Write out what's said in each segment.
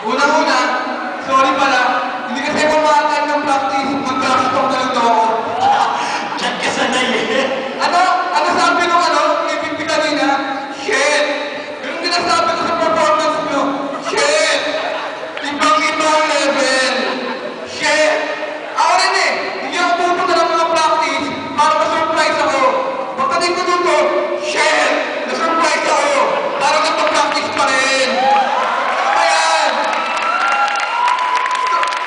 Una-una, sorry pala, hindi kasi ako makakain ng practice, mag-trash talk na lang daw ako. Diyan ka sanay eh. Ano sabi nung KPP kanina? Shit! Ganun din ang sabi ko sa performance nyo. Shit! Ibang-iba ang level. Shit! Ako rin eh, hindi ako pupunta ng mga practice para ma-surprise ako. Pagdating ko dito, shit! Na-surprise ako. Para nagpa-practice pa rin. Ano yan?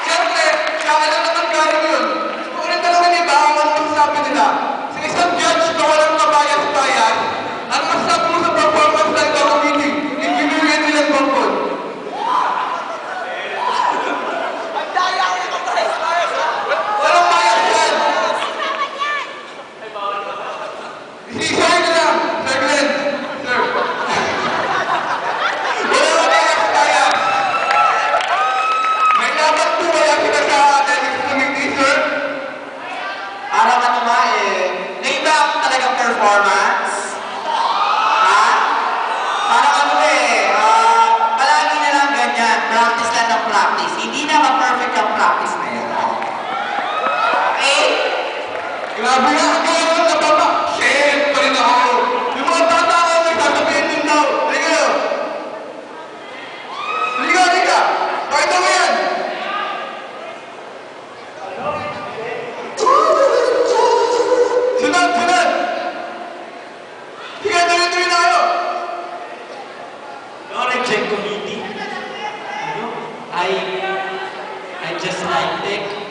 Siyempre, kaya lang naman galing yun. Kung rin talaga nila, ang ano masasabi nila? Sa isang judge na walang kabayas-bayas, ano masasabi mo sa performance ng Dota Meeting? Inginuyan nilang tungkol. Walang bias yan! Isisahin na lang, Sir Glenn. Sir. Walang bias-bayas. May laban po kaya sila sa athletics committee, sir? Parang ano nga eh, naiba ako talagang performance. Ha? Parang ano eh, palagi na lang ganyan, practice lang ng practice. Hindi naman perfect ang practice na yan. Okay? Grabe nga, ngayon napapa. Shit, pa rin ako. Yung mga bata ko, may sasabihin din daw. Halika. Halika. Pakita mo yan. Sunod. Sige, tuloy-tuloy na kayo. No reject committee. I just like it.